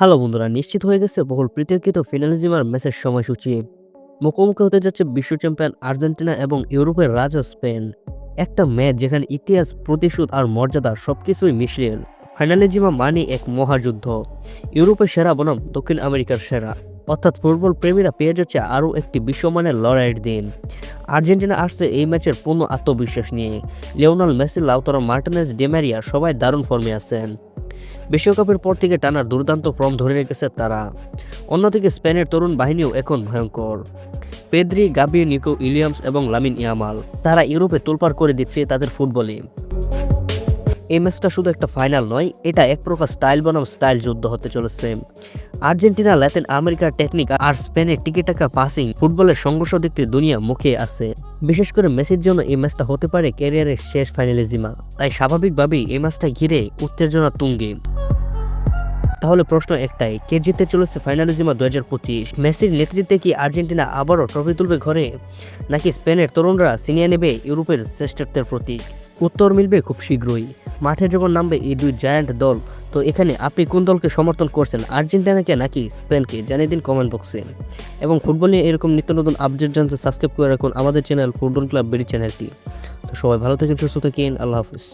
Hello বন্ধুরা, নিশ্চিত হয়ে গেছে বহুল প্রতীক্ষিত ফিনালিজিমার ম্যাচের সময়সূচি। মুখোমুখি হতে যাচ্ছে বিশ্ব চ্যাম্পিয়ন আর্জেন্টিনা এবং ইউরোপের রাজা স্পেন। একটা ম্যাচ যেখানে ইতিহাস, প্রতিশোধ আর মর্যাদা সবকিছুই মিশেল। ফাইনালিজিমা মানে এক মহাযুদ্ধ। ইউরোপের সেরা বনাম দক্ষিণ আমেরিকার সেরা, অর্থাৎ ফুটবল প্রেমীরা পেয়ে যাচ্ছে আরও একটি বিশ্বমানের লড়াইয়ের দিন। আর্জেন্টিনা আসছে এই ম্যাচের পূর্ণ আত্মবিশ্বাস নিয়ে। Lionel Messi, Lautaro Martinez, Di Maria সবাই দারুণ ফর্মে আছেন। বিশ্বকাপের পর থেকে টানা দুর্দান্ত ফর্ম ধরে রেখেছে তারা। অন্যদিকে স্পেনের তরুণ বাহিনীও এখন ভয়ঙ্কর। পেদ্রি, গাবি, নিকো উইলিয়ামস এবং লামিন ইয়ামাল তারা ইউরোপে তোলপাড় করে দিচ্ছে তাদের ফুটবলে। এই ম্যাচটা শুধু একটা ফাইনাল নয়, এটা এক প্রকার স্টাইল বনাম স্টাইল যুদ্ধ হতে চলেছে। আর্জেন্টিনা, ল্যাতিন আমেরিকার টেকনিক আর স্পেনের টিকিটাকা পাসিং ফুটবলের সংঘর্ষ দেখতে দুনিয়া মুখে আছে। বিশেষ করে মেসির জন্য এই ম্যাচটা হতে পারে ক্যারিয়ারের শেষ ফাইনালিজিমা, তাই স্বাভাবিকভাবেই এই ম্যাচটা ঘিরে উত্তেজনা তুঙ্গে। তাহলে প্রশ্ন একটাই, কে জিততে চলেছে ফাইনালিজিমা 2025? মেসির নেতৃত্বে কি আর্জেন্টিনা আবারও ট্রফি তুলবে ঘরে, নাকি স্পেনের তরুণরা ছিনিয়ে নেবে ইউরোপের শ্রেষ্ঠত্বের প্রতীক? উত্তর মিলবে খুব শীঘ্রই। মাঠে যখন নামবে এই দুই জায়ান্ট দল, তো এখানে আপনি কোন দলকে সমর্থন করছেন, আর্জেন্টিনাকে নাকি স্পেনকে? জানিয়ে দিন কমেন্ট বক্সে। এবং ফুটবল নিয়ে এরকম নিত্য নতুন আপডেট জানতে সাবস্ক্রাইব করে রাখুন আমাদের চ্যানেল ফুটবল ক্লাব বিডি চ্যানেলটি। তো সবাই ভালো থাকেন, সুস্থ থাকেন, আল্লাহ হাফিজ।